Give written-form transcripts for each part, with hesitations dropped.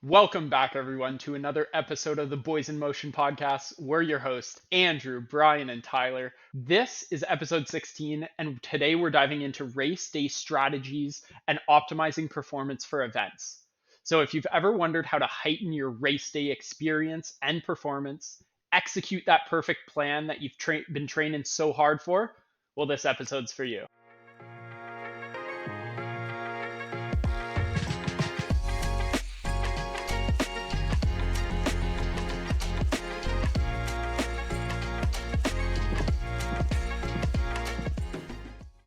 Welcome back, everyone, to another episode of the Boys in Motion podcast. We're your hosts, Andrew, Brian, and Tyler. This is episode 16, and today we're diving into race day strategies and optimizing performance for events. So, if you've ever wondered how to heighten your race day experience and performance, execute that perfect plan that you've been training so hard for, well, this episode's for you.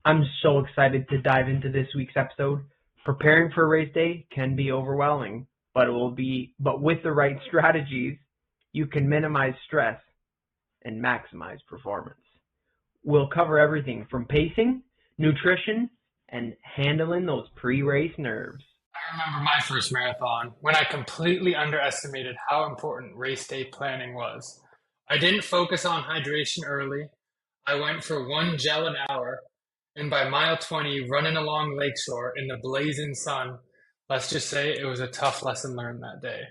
I'm so excited to dive into this week's episode. Preparing for race day can be overwhelming, but with the right strategies, you can minimize stress and maximize performance. We'll cover everything from pacing, nutrition, and handling those pre-race nerves. I remember my first marathon when I completely underestimated how important race day planning was. I didn't focus on hydration early. I went for one gel an hour, and by mile 20, running along Lakeshore in the blazing sun, let's just say it was a tough lesson learned that day.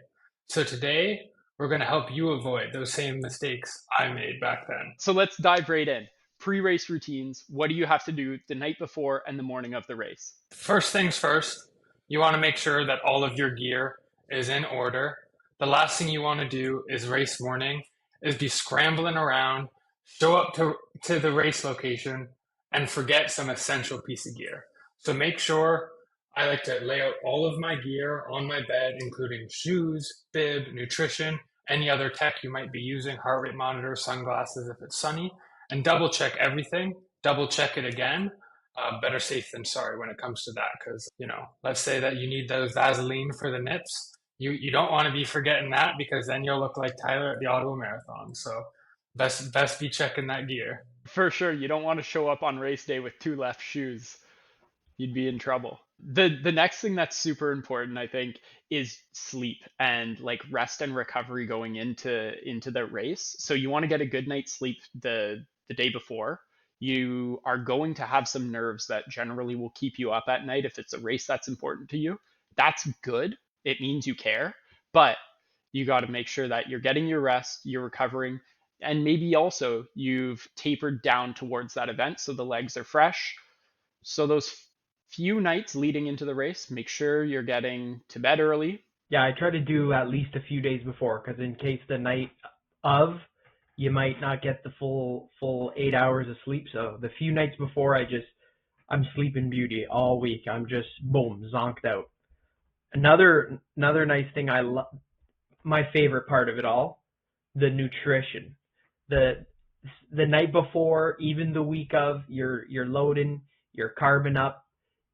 So today, we're going to help you avoid those same mistakes I made back then. So let's dive right in. Pre-race routines. What do you have to do the night before and the morning of the race? First things first, you want to make sure that all of your gear is in order. The last thing you want to do is race morning, is be scrambling around, show up to the race location, and forget some essential piece of gear. So make sure I like to lay out all of my gear on my bed, including shoes, bib, nutrition, any other tech you might be using, heart rate monitor, sunglasses if it's sunny, and double check everything, double check it again. Better safe than sorry when it comes to that, because let's say that you need those Vaseline for the nips. You don't want to be forgetting that, because then you'll look like Tyler at the Ottawa Marathon. So best be checking that gear. For sure, you don't want to show up on race day with two left shoes. You'd be in trouble. The next thing that's super important, I think, is sleep and like rest and recovery going into the race. So you want to get a good night's sleep the day before. You are going to have some nerves that generally will keep you up at night if it's a race that's important to you. That's good. It means you care, but you got to make sure that you're getting your rest, you're recovering, and maybe also you've tapered down towards that event so the legs are fresh. So those few nights leading into the race, make sure you're getting to bed early. Yeah, I try to do at least a few days before, because in case the night of, you might not get the full 8 hours of sleep. So the few nights before, I'm sleeping beauty all week. I'm just boom, zonked out. Another nice thing my favorite part of it all, the nutrition. The night before, even the week of, you're loading, you're carbing up,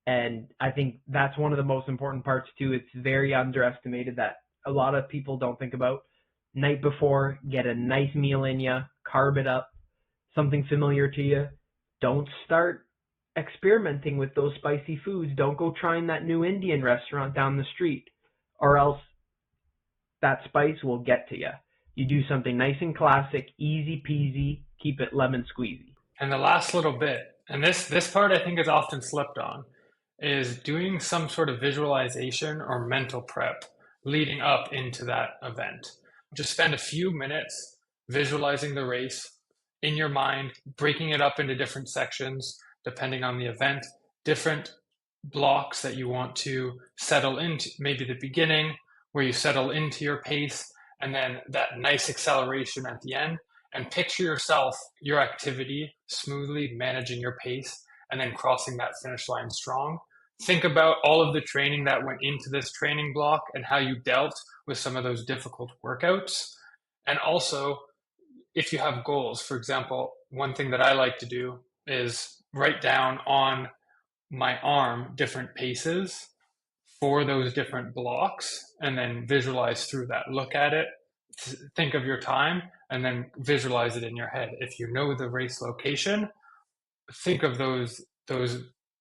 and I think that's one of the most important parts too. It's very underestimated that a lot of people don't think about. Night before, get a nice meal in you, carb it up, something familiar to you. Don't start experimenting with those spicy foods. Don't go trying that new Indian restaurant down the street, or else that spice will get to you. You do something nice and classic, easy peasy, keep it lemon squeezy. And the last little bit, and this part I think is often slipped on, is doing some sort of visualization or mental prep leading up into that event. Just spend a few minutes visualizing the race in your mind, breaking it up into different sections, depending on the event, different blocks that you want to settle into, maybe the beginning where you settle into your pace, and then that nice acceleration at the end, and picture yourself, your activity, smoothly managing your pace, and then crossing that finish line strong. Think about all of the training that went into this training block and how you dealt with some of those difficult workouts. And also, if you have goals, for example, one thing that I like to do is write down on my arm different paces for those different blocks, and then visualize through that. Look at it, think of your time, and then visualize it in your head. If you know the race location, think of those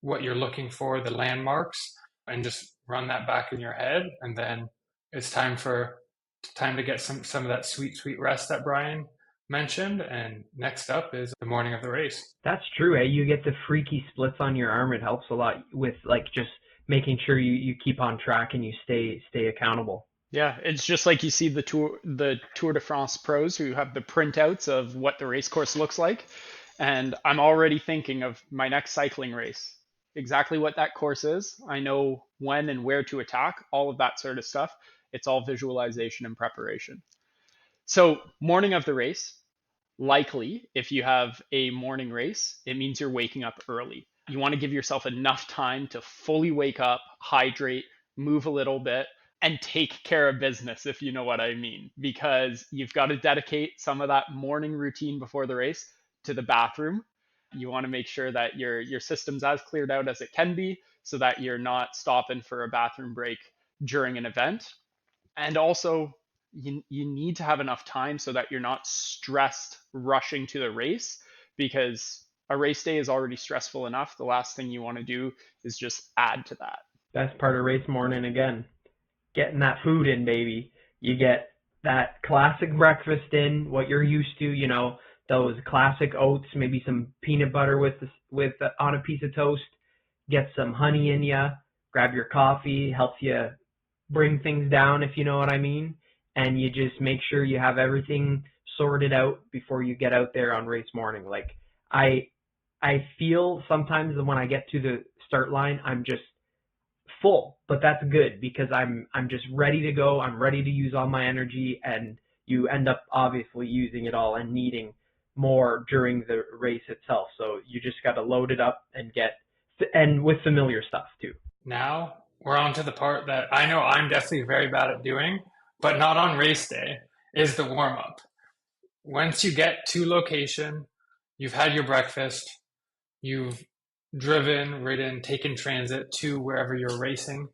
what you're looking for, the landmarks, and just run that back in your head. And then it's time to get some of that sweet rest that Brian mentioned. And next up is the morning of the race. That's true. You get the freaky splits on your arm. It helps a lot with like just making sure you keep on track and you stay accountable. Yeah, it's just like you see the Tour de France pros who have the printouts of what the race course looks like. And I'm already thinking of my next cycling race. Exactly what that course is. I know when and where to attack, all of that sort of stuff. It's all visualization and preparation. So, morning of the race, likely if you have a morning race, it means you're waking up early. You want to give yourself enough time to fully wake up, hydrate, move a little bit, and take care of business, if you know what I mean, because you've got to dedicate some of that morning routine before the race to the bathroom. You want to make sure that your system's as cleared out as it can be so that you're not stopping for a bathroom break during an event. And also, you need to have enough time so that you're not stressed rushing to the race, because a race day is already stressful enough. The last thing you want to do is just add to that. Best part of race morning again, getting that food in, baby. You get that classic breakfast in, what you're used to, those classic oats, maybe some peanut butter with on a piece of toast. Get some honey in you. Grab your coffee, helps you bring things down, if you know what I mean. And you just make sure you have everything sorted out before you get out there on race morning. Like I I feel sometimes that when I get to the start line, I'm just full, but that's good because I'm just ready to go. I'm ready to use all my energy, and you end up obviously using it all and needing more during the race itself. So you just got to load it up and with familiar stuff too. Now we're on to the part that I know I'm definitely very bad at doing, but not on race day, is the warm up. Once you get to location, you've had your breakfast, you've driven, ridden, taken transit to wherever you're racing.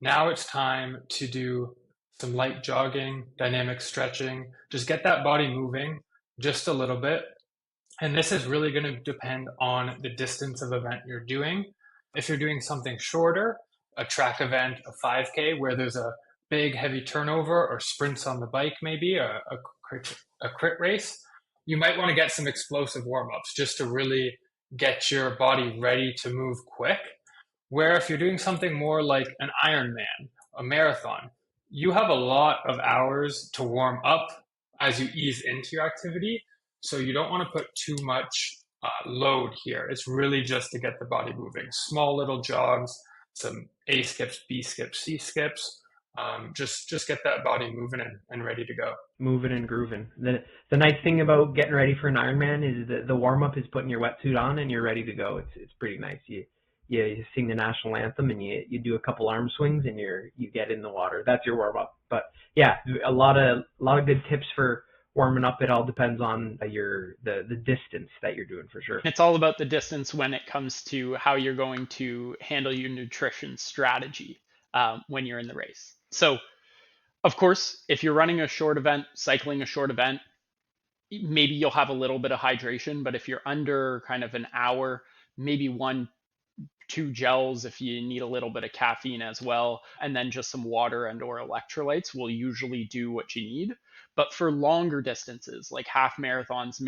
Now it's time to do some light jogging, dynamic stretching, just get that body moving just a little bit. And this is really going to depend on the distance of event you're doing. If you're doing something shorter, a track event, a 5K, where there's a big heavy turnover or sprints on the bike, maybe a crit race, you might want to get some explosive warm ups just to really get your body ready to move quick. Where if you're doing something more like an Ironman, a marathon, you have a lot of hours to warm up as you ease into your activity. So you don't want to put too much load here. It's really just to get the body moving. Small little jogs, some A skips, B skips, C skips. Just get that body moving and ready to go. Moving and grooving. The nice thing about getting ready for an Ironman is that the warm up is putting your wetsuit on and you're ready to go. It's pretty nice. You sing the national anthem and you do a couple arm swings and you get in the water. That's your warm up. But yeah, a lot of good tips for warming up. It all depends on the distance that you're doing for sure. It's all about the distance when it comes to how you're going to handle your nutrition strategy when you're in the race. So, of course, if you're running a short event, cycling a short event, maybe you'll have a little bit of hydration. But if you're under kind of an hour, maybe one, two gels if you need a little bit of caffeine as well, and then just some water and or electrolytes will usually do what you need. But for longer distances like half marathons,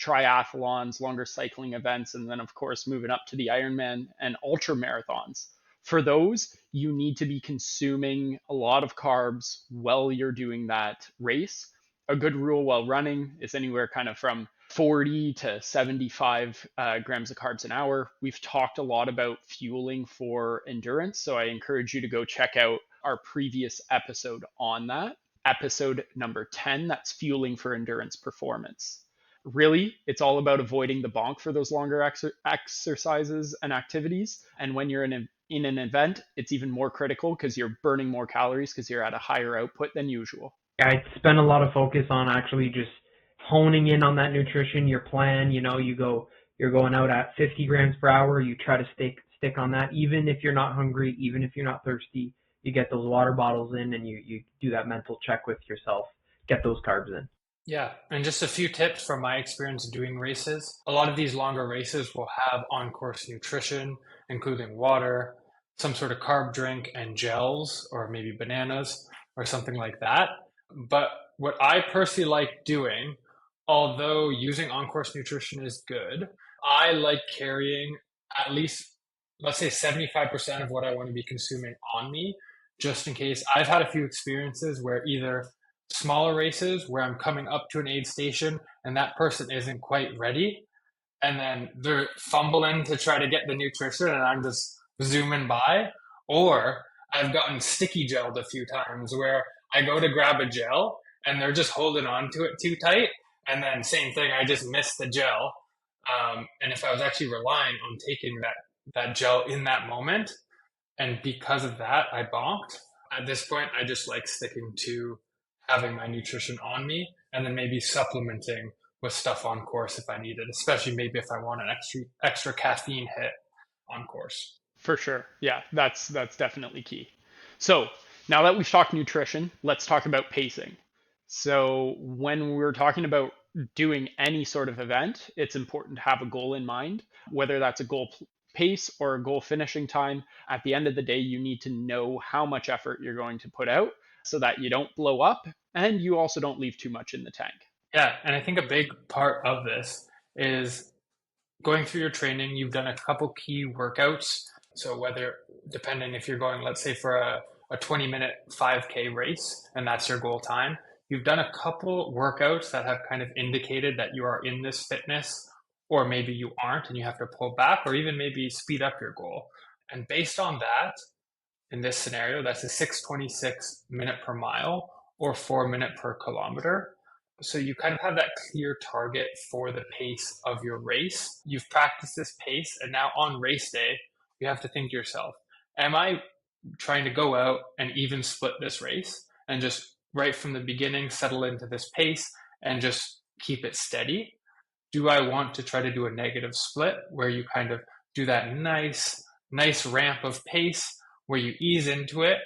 triathlons, longer cycling events, and then of course moving up to the Ironman and ultra marathons, for those you need to be consuming a lot of carbs while you're doing that race. A good rule while running is anywhere kind of from 40 to 75 grams of carbs an hour. We've talked a lot about fueling for endurance, so I encourage you to go check out our previous episode on that. Episode number 10, that's fueling for endurance performance. Really, it's all about avoiding the bonk for those longer exercises and activities. And when you're in an event, it's even more critical because you're burning more calories because you're at a higher output than usual. I spend a lot of focus on actually just honing in on that nutrition, your plan. You're going out at 50 grams per hour. You try to stick on that, even if you're not hungry, even if you're not thirsty. You get those water bottles in, and you do that mental check with yourself. Get those carbs in. Yeah, and just a few tips from my experience doing races. A lot of these longer races will have on-course nutrition, including water, some sort of carb drink, and gels, or maybe bananas, or something like that. But what I personally like doing, although using on-course nutrition is good, I like carrying at least, let's say, 75% of what I want to be consuming on me, just in case. I've had a few experiences where either smaller races where I'm coming up to an aid station and that person isn't quite ready, and then they're fumbling to try to get the nutrition and I'm just zooming by. Or I've gotten sticky gelled a few times where I go to grab a gel and they're just holding on to it too tight. And then same thing, I just miss the gel. And if I was actually relying on taking that gel in that moment, and because of that, I bonked. At this point, I just like sticking to having my nutrition on me and then maybe supplementing with stuff on course if I need it, especially maybe if I want an extra caffeine hit on course. For sure. Yeah, that's definitely key. So now that we've talked nutrition, let's talk about pacing. So when we're talking about doing any sort of event, it's important to have a goal in mind, whether that's a goal pace or a goal finishing time. At the end of the day, you need to know how much effort you're going to put out so that you don't blow up and you also don't leave too much in the tank. Yeah, and I think a big part of this is going through your training. You've done a couple key workouts. So whether, depending if you're going, let's say for a 20-minute 5K race, and that's your goal time, you've done a couple workouts that have kind of indicated that you are in this fitness, or maybe you aren't and you have to pull back, or even maybe speed up your goal. And based on that, in this scenario, that's a 6:26 minute per mile or 4 minute per kilometer. So you kind of have that clear target for the pace of your race. You've practiced this pace, and now on race day, you have to think to yourself, am I trying to go out and even split this race and just right from the beginning settle into this pace and just keep it steady? Do I want to try to do a negative split where you kind of do that nice ramp of pace where you ease into it,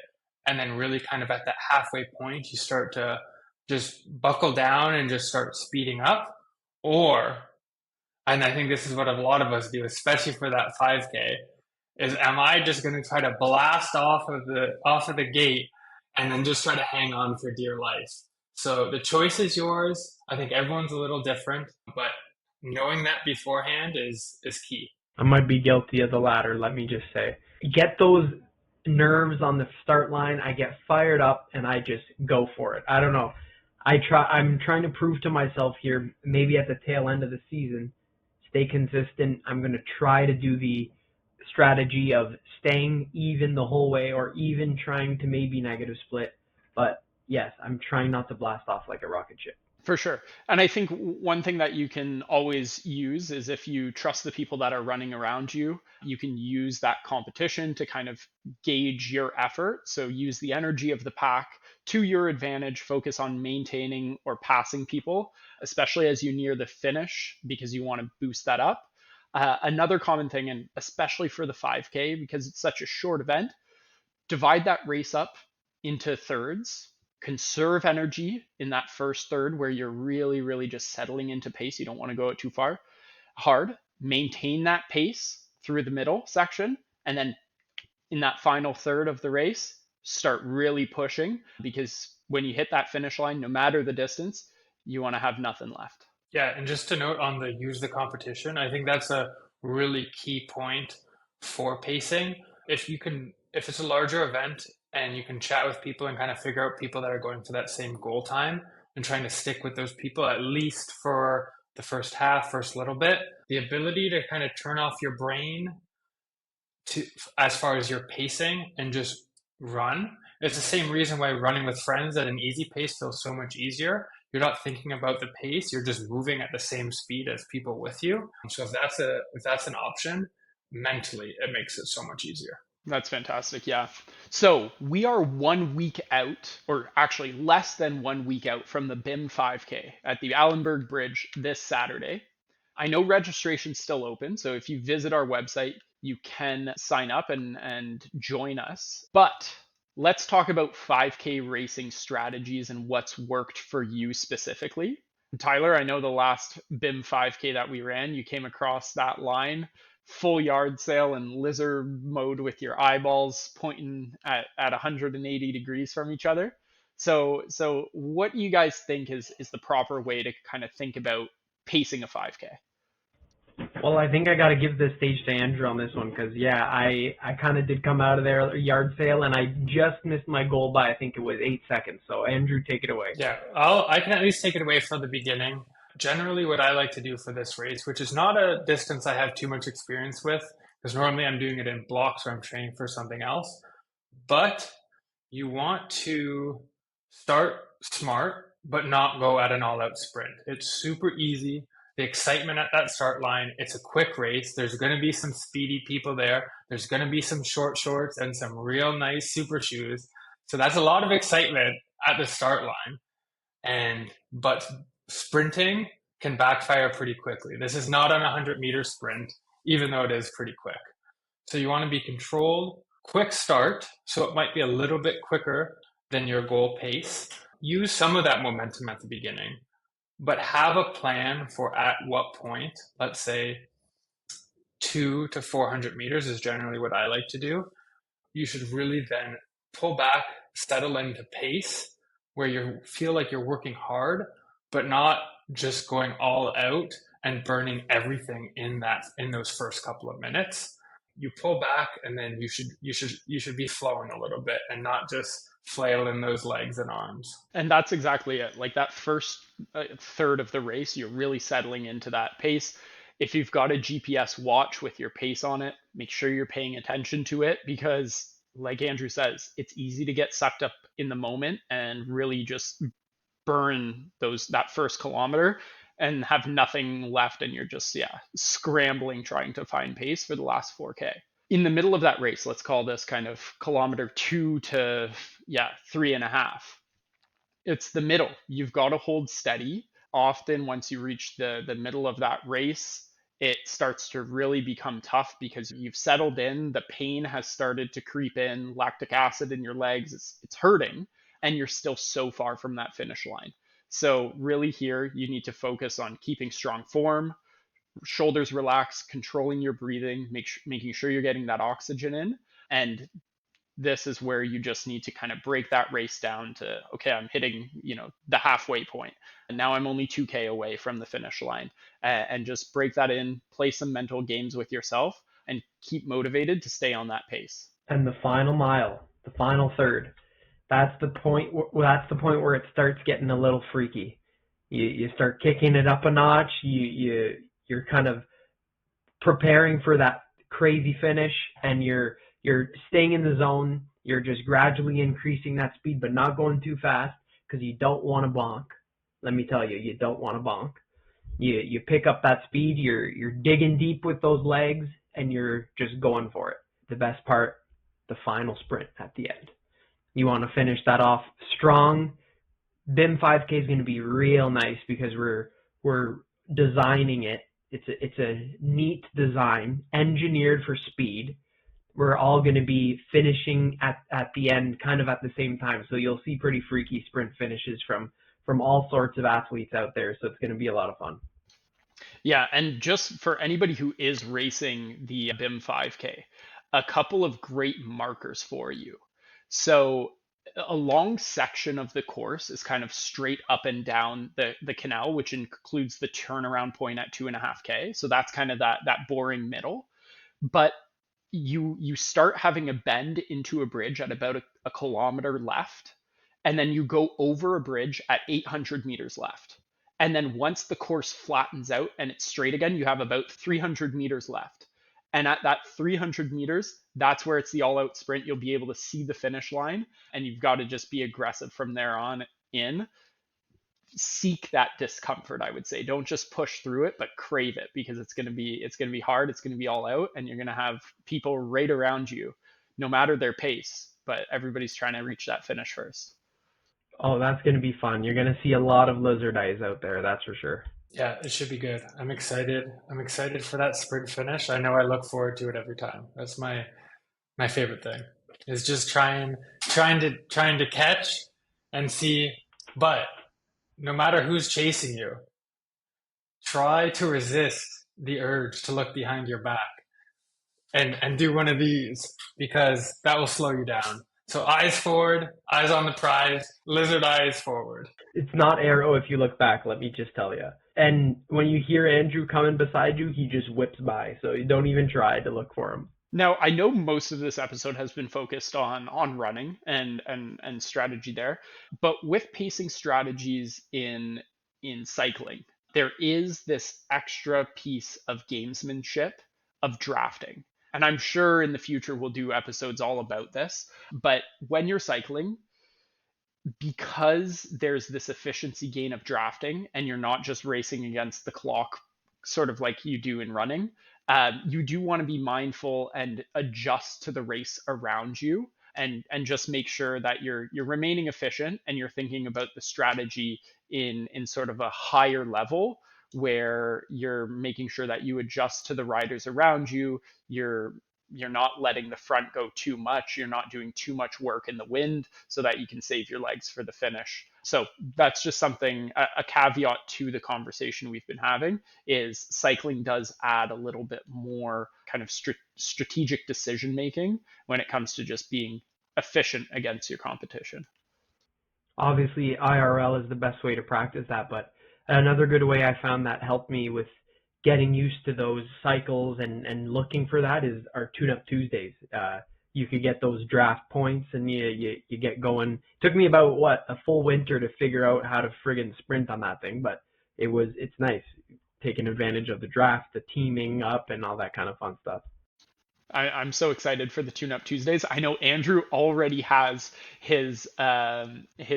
and then really kind of at that halfway point you start to just buckle down and just start speeding up? Or, and I think this is what a lot of us do, especially for that 5K, is am I just going to try to blast off of the gate and then just try to hang on for dear life? So the choice is yours. I think everyone's a little different, but knowing that beforehand is key. I might be guilty of the latter, let me just say. Get those nerves on the start line, I get fired up and I just go for it. I don't know. I'm trying to prove to myself here, maybe at the tail end of the season, stay consistent. I'm going to try to do the strategy of staying even the whole way or even trying to maybe negative split. But yes, I'm trying not to blast off like a rocket ship. For sure. And I think one thing that you can always use is if you trust the people that are running around you, you can use that competition to kind of gauge your effort. So use the energy of the pack to your advantage, focus on maintaining or passing people, especially as you near the finish, because you want to boost that up. Another common thing, and especially for the 5K, because it's such a short event, divide that race up into thirds, conserve energy in that first third where you're really just settling into pace. You don't want to go out too far hard. Maintain that pace through the middle section, and then in that final third of the race, start really pushing, because when you hit that finish line, no matter the distance, you want to have nothing left. Yeah, and just to note on the use the competition, I think that's a really key point for pacing. If it's a larger event and you can chat with people and kind of figure out people that are going for that same goal time and trying to stick with those people at least for the first half, first little bit, the ability to kind of turn off your brain to as far as your pacing and just run. It's the same reason why running with friends at an easy pace feels so much easier. You're not thinking about the pace, you're just moving at the same speed as people with you. So if that's an option, mentally it makes it so much easier. That's fantastic. Yeah. So we are 1 week out, or actually less than 1 week out from the BIM 5K at the Allenberg Bridge this Saturday. I know registration's still open, so if you visit our website, you can sign up and join us. But let's talk about 5K racing strategies and what's worked for you specifically. Tyler, I know the last BIM 5K that we ran, you came across that line full yard sail and lizard mode with your eyeballs pointing at 180 degrees from each other. So what do you guys think is the proper way to kind of think about pacing a 5K? Well, I think I got to give the stage to Andrew on this one because, yeah, I kind of did come out of their yard sale and I just missed my goal by, I think it was 8 seconds. So, Andrew, take it away. Yeah, I can at least take it away for the beginning. Generally, what I like to do for this race, which is not a distance I have too much experience with, because normally I'm doing it in blocks or I'm training for something else, but you want to start smart, but not go at an all-out sprint. It's super easy. The excitement at that start line, it's a quick race. There's going to be some speedy people there. There's going to be some short shorts and some real nice super shoes. So that's a lot of excitement at the start line. But sprinting can backfire pretty quickly. This is not an 100-meter sprint, even though it is pretty quick. So you want to be controlled, quick start, so it might be a little bit quicker than your goal pace. Use some of that momentum at the beginning, but have a plan for at what point, let's say 200 to 400 meters is generally what I like to do. You should really then pull back, settle into pace where you feel like you're working hard, but not just going all out and burning everything in those first couple of minutes. You pull back and then you should be flowing a little bit and not just flailing those legs and arms. And that's exactly it. Like that first third of the race, you're really settling into that pace. If you've got a GPS watch with your pace on it, make sure you're paying attention to it because, like Andrew says, it's easy to get sucked up in the moment and really just burn that first kilometer and have nothing left, and you're just scrambling trying to find pace for the last 4K. In the middle of that race, let's call this kind of kilometer 2 to 3.5. It's the middle. You've got to hold steady. Often once you reach the middle of that race, it starts to really become tough because you've settled in, the pain has started to creep in, lactic acid in your legs, it's hurting, and you're still so far from that finish line. So really here, you need to focus on keeping strong form, shoulders relaxed, controlling your breathing, making sure you're getting that oxygen in. And this is where you just need to kind of break that race down to, okay, I'm hitting, the halfway point. And now I'm only 2K away from the finish line. And just break that in, play some mental games with yourself, and keep motivated to stay on that pace. And the final mile, the final third, that's the point where it starts getting a little freaky. You start kicking it up a notch. You're kind of preparing for that crazy finish, and you're staying in the zone. You're just gradually increasing that speed, but not going too fast because you don't want to bonk. Let me tell you, you don't want to bonk. You pick up that speed. You're digging deep with those legs, and you're just going for it. The best part, the final sprint at the end. You want to finish that off strong. BIM 5K is going to be real nice because we're designing it. It's a neat design, engineered for speed. We're all going to be finishing at the end kind of at the same time. So you'll see pretty freaky sprint finishes from all sorts of athletes out there. So it's going to be a lot of fun. Yeah, and just for anybody who is racing the BIM 5K, a couple of great markers for you. So a long section of the course is kind of straight up and down the canal, which includes the turnaround point at 2.5K. So that's kind of that boring middle. But you start having a bend into a bridge at about a kilometer left, and then you go over a bridge at 800 meters left. And then once the course flattens out and it's straight again, you have about 300 meters left. And at that 300 meters, that's where it's the all-out sprint. You'll be able to see the finish line, and you've got to just be aggressive from there on in. Seek that discomfort, I would say. Don't just push through it, but crave it, because it's going to be hard. It's going to be all out, and you're going to have people right around you, no matter their pace. But everybody's trying to reach that finish first. Oh, that's going to be fun. You're going to see a lot of lizard eyes out there, that's for sure. Yeah, it should be good. I'm excited. I'm excited for that sprint finish. I know I look forward to it every time. That's my favorite thing. Is just trying to catch and see. But no matter who's chasing you, try to resist the urge to look behind your back and do one of these, because that will slow you down. So eyes forward, eyes on the prize, lizard eyes forward. It's not arrow if you look back, let me just tell you. And when you hear Andrew coming beside you, he just whips by. So you don't even try to look for him. Now, I know most of this episode has been focused on running and strategy there, but with pacing strategies in cycling, there is this extra piece of gamesmanship of drafting. And I'm sure in the future we'll do episodes all about this, but when you're cycling, because there's this efficiency gain of drafting and you're not just racing against the clock sort of like you do in running, you do want to be mindful and adjust to the race around you, and just make sure that you're remaining efficient and you're thinking about the strategy in sort of a higher level, where you're making sure that you adjust to the riders around you. You're not letting the front go too much. You're not doing too much work in the wind so that you can save your legs for the finish. So that's just something, a caveat to the conversation we've been having, is cycling does add a little bit more kind of strategic decision making when it comes to just being efficient against your competition. Obviously, IRL is the best way to practice that, but another good way I found that helped me with getting used to those cycles and looking for that is our Tune-Up Tuesdays. You could get those draft points and you get going. It took me about, a full winter to figure out how to friggin' sprint on that thing, but it's nice taking advantage of the draft, the teaming up, and all that kind of fun stuff. I'm so excited for the Tune-Up Tuesdays. I know Andrew already has his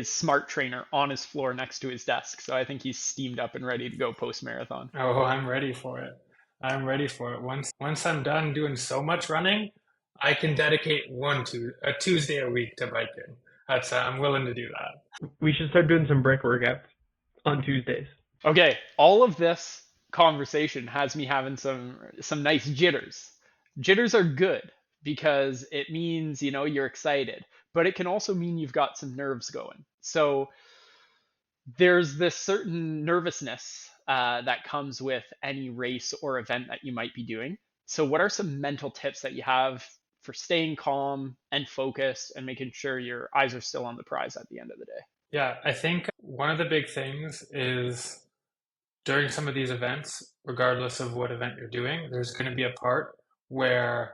smart trainer on his floor next to his desk, so I think he's steamed up and ready to go post marathon. Oh, I'm ready for it. I'm ready for it. Once I'm done doing so much running, I can dedicate a Tuesday a week to biking. I'm willing to do that. We should start doing some brick workouts on Tuesdays. Okay, all of this conversation has me having some nice jitters. Jitters are good because it means, you're excited, but it can also mean you've got some nerves going. So there's this certain nervousness that comes with any race or event that you might be doing. So, what are some mental tips that you have for staying calm and focused and making sure your eyes are still on the prize at the end of the day? Yeah, I think one of the big things is during some of these events, regardless of what event you're doing, there's going to be a part where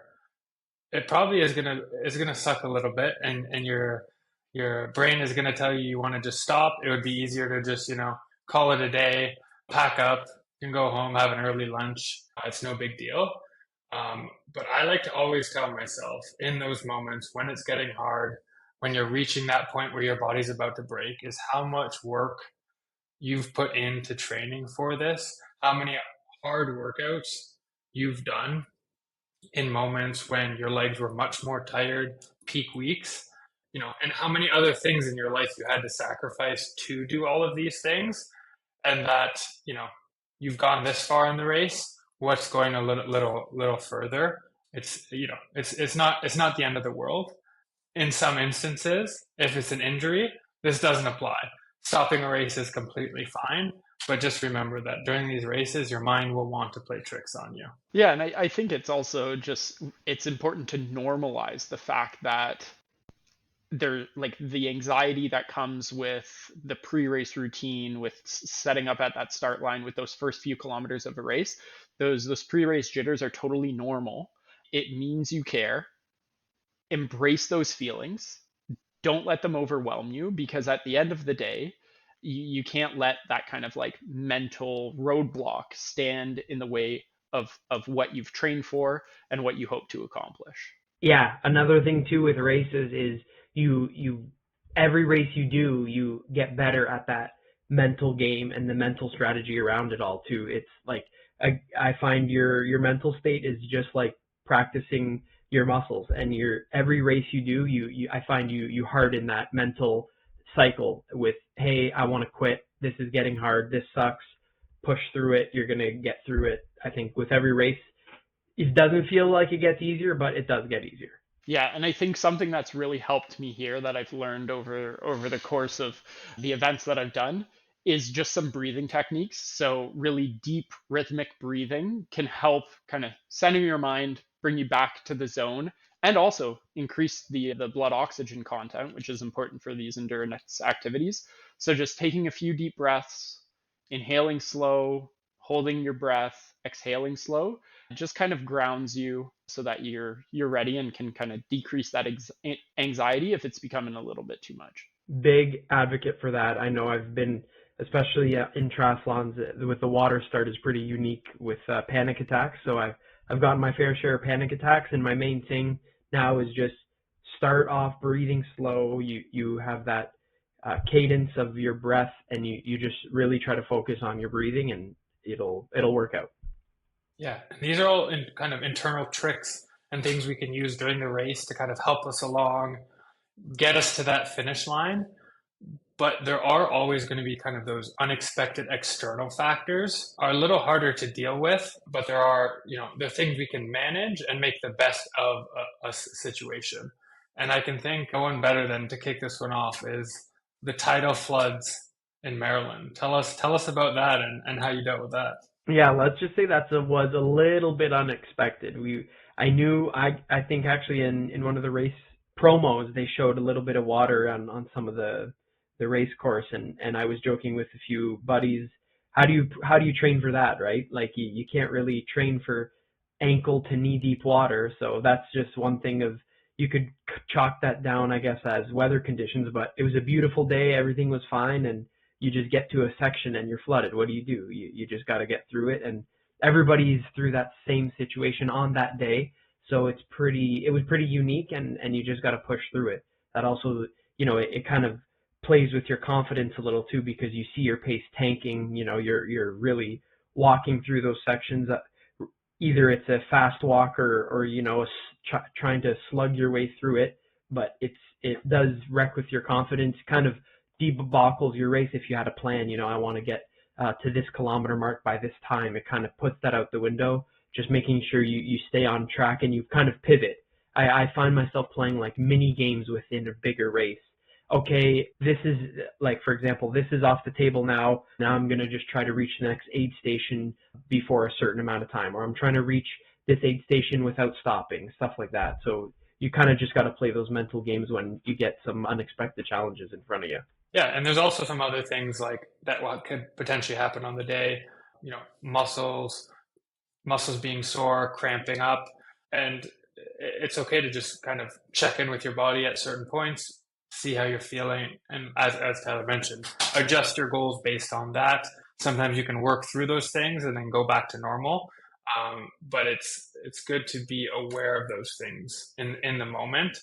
it probably is gonna suck a little bit, and your brain is gonna tell you want to just stop. It would be easier to just call it a day, pack up, you can go home, have an early lunch. It's no big deal. But I like to always tell myself in those moments when it's getting hard, when you're reaching that point where your body's about to break, is how much work you've put into training for this, how many hard workouts you've done in moments when your legs were much more tired, peak weeks, and how many other things in your life you had to sacrifice to do all of these things, and that, you've gone this far in the race. What's going a little further? It's not the end of the world. In some instances, if it's an injury, this doesn't apply. Stopping a race is completely fine, but just remember that during these races, your mind will want to play tricks on you. Yeah, and I think it's also it's important to normalize the fact that like the anxiety that comes with the pre-race routine, with setting up at that start line with those first few kilometers of a race, those pre-race jitters are totally normal. It means you care. Embrace those feelings. Don't let them overwhelm you, because at the end of the day, you can't let that kind of like mental roadblock stand in the way of what you've trained for and what you hope to accomplish. Yeah, another thing too with races is you every race you do, you get better at that mental game and the mental strategy around it all too. It's like I find your mental state is just like practicing your muscles, and every race you do, I find you harden that mental cycle with, hey, I want to quit. This is getting hard. This sucks. Push through it. You're going to get through it. I think with every race, it doesn't feel like it gets easier, but it does get easier. Yeah, and I think something that's really helped me here, that I've learned over the course of the events that I've done, is just some breathing techniques. So really deep rhythmic breathing can help kind of center your mind, bring you back to the zone, and also increase the blood oxygen content, which is important for these endurance activities. So just taking a few deep breaths, inhaling slow, holding your breath, exhaling slow, just kind of grounds you so that you're ready and can kind of decrease that anxiety if it's becoming a little bit too much. Big advocate for that. I know I've been, especially in triathlons, with the water start is pretty unique with panic attacks. So I've gotten my fair share of panic attacks, and my main thing now is just start off breathing slow. You have that cadence of your breath, and you just really try to focus on your breathing, and it'll work out. Yeah, and these are all kind of internal tricks and things we can use during the race to kind of help us along, get us to that finish line. But there are always going to be kind of those unexpected external factors are a little harder to deal with, but there are things we can manage and make the best of a situation. And I can think no one better than to kick this one off is the tidal floods in Maryland. Tell us about that and how you dealt with that. Yeah, let's just say was a little bit unexpected. I think actually in one of the race promos they showed a little bit of water on some of the race course, and I was joking with a few buddies, how do you train for that, right? Like you can't really train for ankle to knee deep water, so that's just one thing of you could chalk that down, I guess, as weather conditions. But it was a beautiful day, everything was fine, and you just get to a section and you're flooded. What do? You just got to get through it, and everybody's through that same situation on that day. So it was pretty unique, and you just got to push through it. That also, it kind of plays with your confidence a little too, because you see your pace tanking. You're really walking through those sections. Either it's a fast walk or trying to slug your way through it, but it does wreck with your confidence, kind of debuckles your race if you had a plan. I want to get to this kilometer mark by this time. It kind of puts that out the window, just making sure you stay on track and you kind of pivot. I find myself playing like mini games within a bigger race. Okay, this is, like, for example, this is off the table now. Now I'm going to just try to reach the next aid station before a certain amount of time, or I'm trying to reach this aid station without stopping, stuff like that. So you kind of just got to play those mental games when you get some unexpected challenges in front of you. Yeah, and there's also some other things like that what could potentially happen on the day, muscles being sore, cramping up, and it's okay to just kind of check in with your body at certain points, see how you're feeling, and as Tyler mentioned, adjust your goals based on that. Sometimes you can work through those things and then go back to normal. But it's good to be aware of those things in the moment,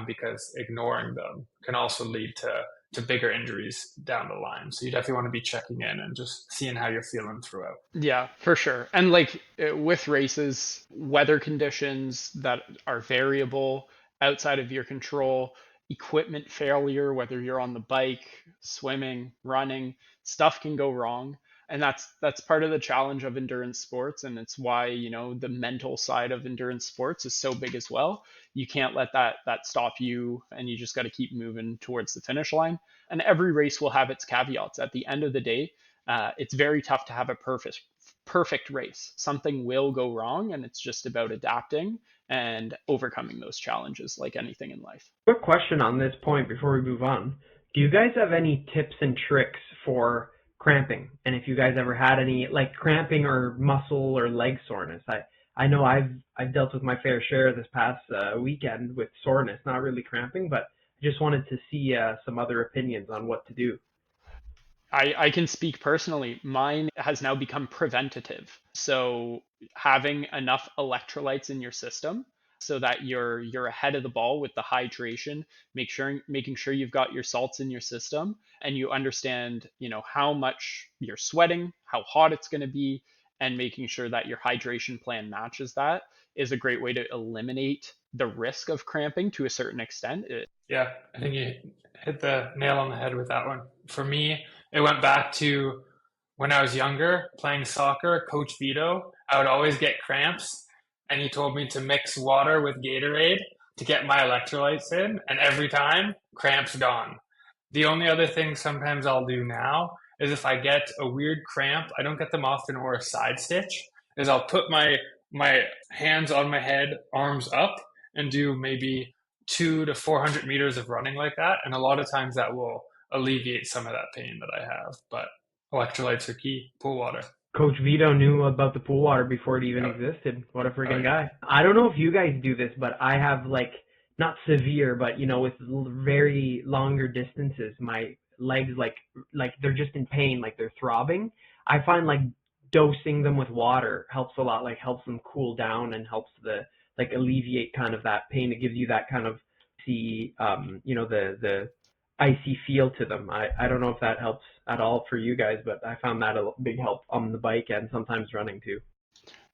because ignoring them can also lead to bigger injuries down the line. So you definitely want to be checking in and just seeing how you're feeling throughout. Yeah, for sure. And like with races, weather conditions that are variable, outside of your control, equipment failure, whether you're on the bike, swimming, running, stuff can go wrong. And that's part of the challenge of endurance sports, and it's why, the mental side of endurance sports is so big as well. You can't let that stop you, and you just got to keep moving towards the finish line. And every race will have its caveats. At the end of the day, it's very tough to have a perfect race. Something will go wrong, and it's just about adapting and overcoming those challenges, like anything in life. Quick question on this point before we move on. Do you guys have any tips and tricks for cramping? And if you guys ever had any, like, cramping or muscle or leg soreness? I know I've dealt with my fair share this past weekend with soreness, not really cramping, but I just wanted to see some other opinions on what to do. I can speak personally. Mine has now become preventative. So having enough electrolytes in your system so that you're ahead of the ball with the hydration, making sure you've got your salts in your system, and you understand, how much you're sweating, how hot it's going to be, and making sure that your hydration plan matches that is a great way to eliminate the risk of cramping to a certain extent. Yeah, I think you hit the nail on the head with that one. For me, it went back to when I was younger playing soccer. Coach Vito, I would always get cramps, and he told me to mix water with Gatorade to get my electrolytes in, and every time, cramps gone. The only other thing sometimes I'll do now is if I get a weird cramp, I don't get them often, or a side stitch, is I'll put my hands on my head, arms up, and do maybe 200 to 400 meters of running like that. And a lot of times that will alleviate some of that pain that I have. But Electrolytes are key. Pool water. Coach Vito knew about the pool water before it even Yep. existed. What a Oh, freaking yeah. guy. I don't know if you guys do this, but I have like, not severe, but with very longer distances, my legs like they're just in pain, like they're throbbing. I find like dosing them with water helps a lot, like helps them cool down and helps like alleviate kind of that pain. It gives you that kind of the icy feel to them. I don't know if that helps at all for you guys, but I found that a big help on the bike and sometimes running too.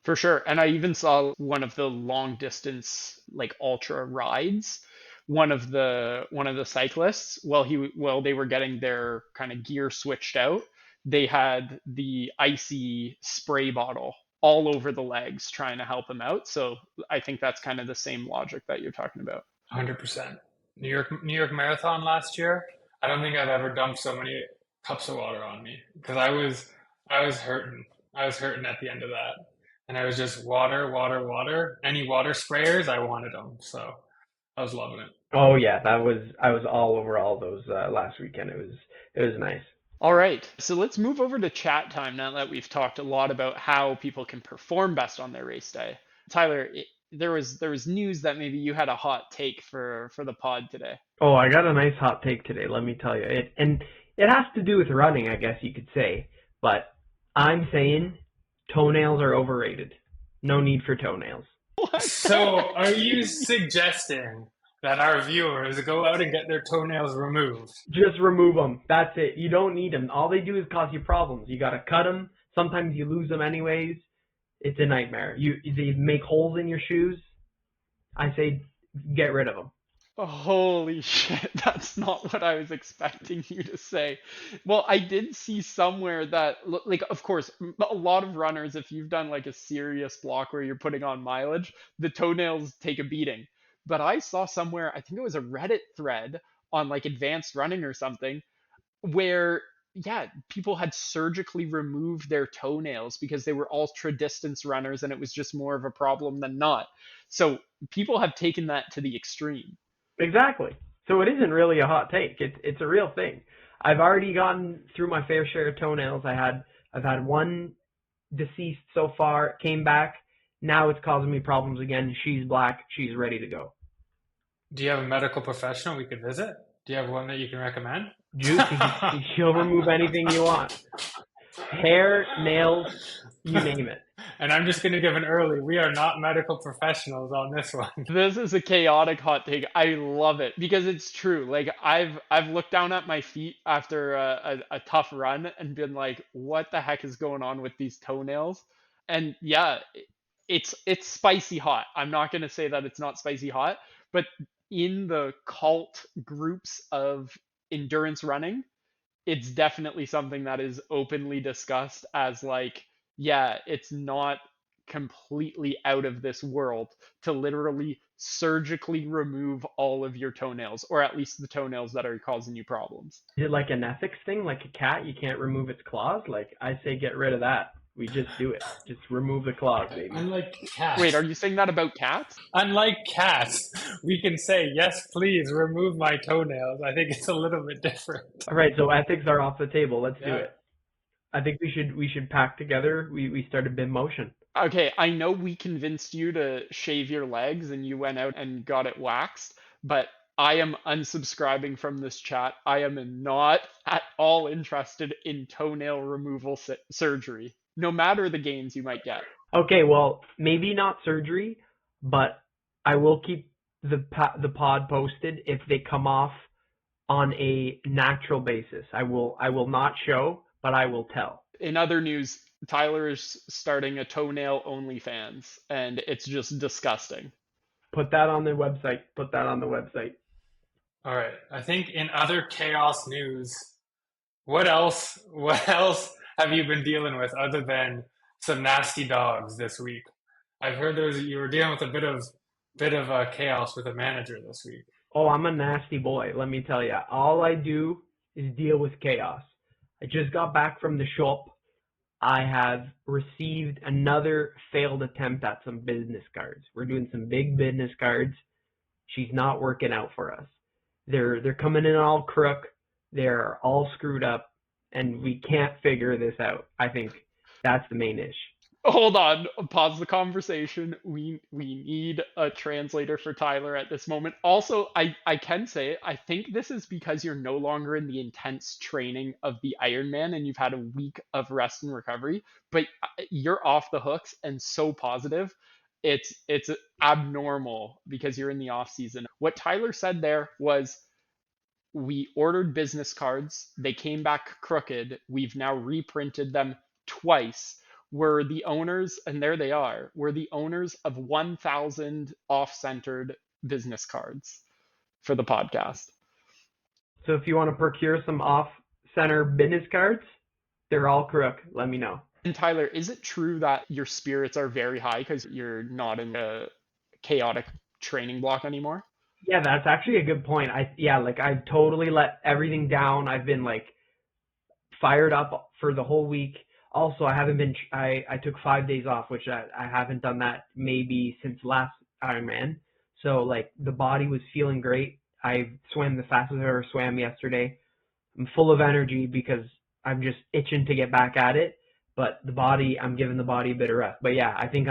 For sure. And I even saw one of the long distance like ultra rides. One of the cyclists, while they were getting their kind of gear switched out, they had the icy spray bottle all over the legs trying to help him out. So I think that's kind of the same logic that you're talking about. 100%. New York Marathon last year. I don't think I've ever dumped so many cups of water on me because I was hurting. I was hurting at the end of that, and I was just water, water, water. Any water sprayers, I wanted them. So I was loving it. Oh yeah, I was all over all those last weekend. It was nice. All right, so let's move over to chat time now that we've talked a lot about how people can perform best on their race day. Tyler, there was news that maybe you had a hot take for the pod today. Oh, I got a nice hot take today, let me tell you. It has to do with running, I guess you could say, but I'm saying toenails are overrated. No need for toenails. What So are you suggesting that our viewers go out and get their toenails removed? Just remove them. That's it. You don't need them. All they do is cause you problems. You gotta cut them. Sometimes you lose them anyways. It's a nightmare. They make holes in your shoes. I say get rid of them. Holy shit, that's not what I was expecting you to say. Well, I did see somewhere that, like, of course, a lot of runners, if you've done like a serious block where you're putting on mileage, the toenails take a beating. But I saw somewhere, I think it was a Reddit thread on like advanced running or something, where yeah, people had surgically removed their toenails because they were ultra distance runners and it was just more of a problem than not. So people have taken that to the extreme. Exactly. So it isn't really a hot take. It's a real thing. I've already gone through my fair share of toenails. I've had one deceased so far, came back. Now it's causing me problems again. She's black. She's ready to go. Do you have a medical professional we could visit? Do you have one that you can recommend? Juicy. She'll remove anything you want. Hair, nails, you name it. And I'm just going to give an early. We are not medical professionals on this one. This is a chaotic hot take. I love it because it's true. Like I've looked down at my feet after a tough run and been like, what the heck is going on with these toenails? And yeah, it's spicy hot. I'm not gonna say that it's not spicy hot, but in the cult groups of endurance running, it's definitely something that is openly discussed as like, yeah, it's not completely out of this world to literally surgically remove all of your toenails, or at least the toenails that are causing you problems. Is it like an ethics thing? Like a cat, you can't remove its claws? Like, I say get rid of that. We just do it. Just remove the claws, baby. Unlike cats. Wait, are you saying that about cats? Unlike cats, we can say, yes, please remove my toenails. I think it's a little bit different. All right, so ethics are off the table. Let's do Yeah. it. I think we should pack together. We started BIM Motion. Okay, I know we convinced you to shave your legs and you went out and got it waxed, but I am unsubscribing from this chat. I am not at all interested in toenail removal surgery, no matter the gains you might get. Okay, well, maybe not surgery, but I will keep the pod posted if they come off on a natural basis. I will not show, but I will tell. In other news, Tyler is starting a toenail OnlyFans, and it's just disgusting. Put that on the website. Put that on the website. All right. I think in other chaos news, what else have you been dealing with other than some nasty dogs this week? I've heard you were dealing with a bit of chaos with a manager this week. Oh, I'm a nasty boy, let me tell you. All I do is deal with chaos. I just got back from the shop. I have received another failed attempt at some business cards. We're doing some big business cards. She's not working out for us. They're coming in all crook. They're all screwed up. and we can't figure this out. I think that's the main issue. Hold on, pause the conversation. We need a translator for Tyler at this moment. Also, I can say I think this is because you're no longer in the intense training of the Ironman and you've had a week of rest and recovery, but you're off the hooks and so positive. It's abnormal because you're in the off season. What Tyler said there was we ordered business cards. They came back crooked. We've now reprinted them twice. We're the owners, and there they are. We're the owners of 1,000 off-centered business cards for the podcast. So if you want to procure some off-center business cards, they're all crook. Let me know. And Tyler, is it true that your spirits are very high because you're not in a chaotic training block anymore? Yeah, that's actually a good point. I totally let everything down. I've been like fired up for the whole week. Also, I took 5 days off, which I haven't done that maybe since last Ironman. So like the body was feeling great. I swam the fastest I ever swam yesterday. I'm full of energy because I'm just itching to get back at it. But I'm giving the body a bit of rest. But yeah, I think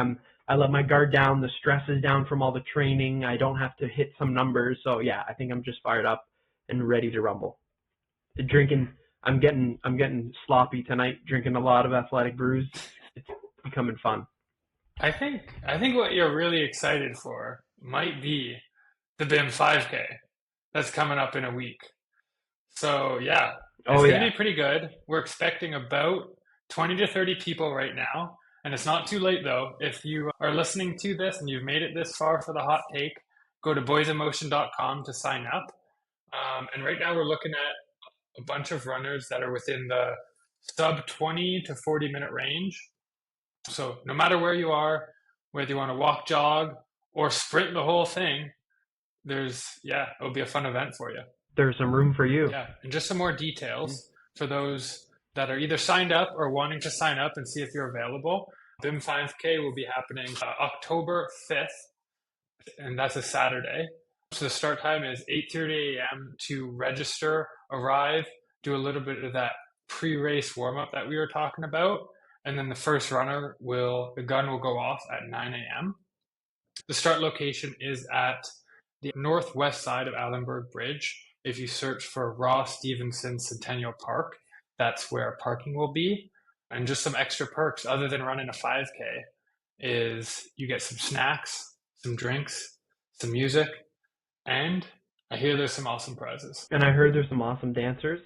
I let my guard down. The stress is down from all the training. I don't have to hit some numbers. So yeah, I think I'm just fired up and ready to rumble. I'm getting sloppy tonight, drinking a lot of athletic brews. It's becoming fun. I think what you're really excited for might be the BIM 5K that's coming up in a week. So yeah, it's going to be pretty good. We're expecting about 20 to 30 people right now. And it's not too late though. If you are listening to this and you've made it this far for the hot take, go to boysinmotion.com to sign up. And right now we're looking at a bunch of runners that are within the sub 20 to 40 minute range. So no matter where you are, whether you want to walk, jog, or sprint the whole thing, it'll be a fun event for you. There's some room for you. Yeah, and just some more details for those that are either signed up or wanting to sign up and see if you're available. BIM 5K will be happening October 5th, and that's a Saturday. So the start time is 8:30 a.m. to register, arrive, do a little bit of that pre-race warm-up that we were talking about, and then the first the gun will go off at 9 a.m. The start location is at the northwest side of Allenberg Bridge. If you search for Ross Stevenson Centennial Park, that's where parking will be. And just some extra perks other than running a 5K is you get some snacks, some drinks, some music, and I hear there's some awesome prizes. And I heard there's some awesome dancers,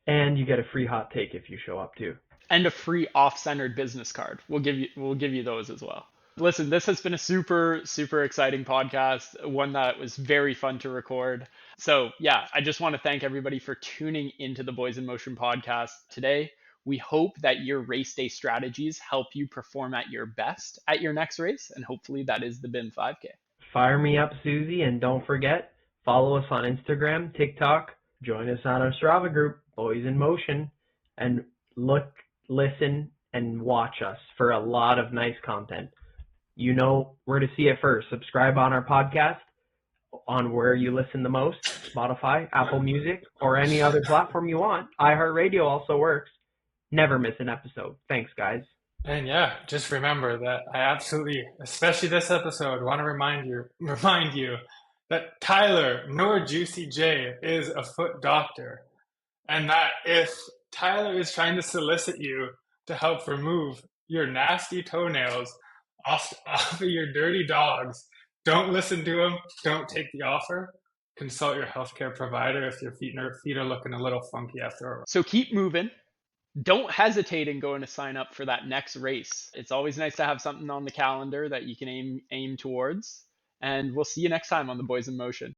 and you get a free hot take if you show up too. And a free off-centered business card. We'll give you those as well. Listen, this has been a super, super exciting podcast, one that was very fun to record. So yeah, I just want to thank everybody for tuning into the Boys in Motion podcast today. We hope that your race day strategies help you perform at your best at your next race, and hopefully that is the BIM 5K. Fire me up, Susie, and don't forget, follow us on Instagram, TikTok, join us on our Strava group, Boys in Motion, and look, listen, and watch us for a lot of nice content. You know where to see it first. Subscribe on our podcast on where you listen the most, Spotify, Apple Music, or any other platform you want. iHeartRadio also works. Never miss an episode. Thanks, guys. And yeah, just remember that I absolutely, especially this episode, want to remind you that Tyler, nor Juicy J, is a foot doctor. And that if Tyler is trying to solicit you to help remove your nasty toenails off of your dirty dogs, don't listen to him. Don't take the offer. Consult your healthcare provider if your feet are looking a little funky after a run. So keep moving. Don't hesitate in going to sign up for that next race. It's always nice to have something on the calendar that you can aim towards. And we'll see you next time on the Boys in Motion.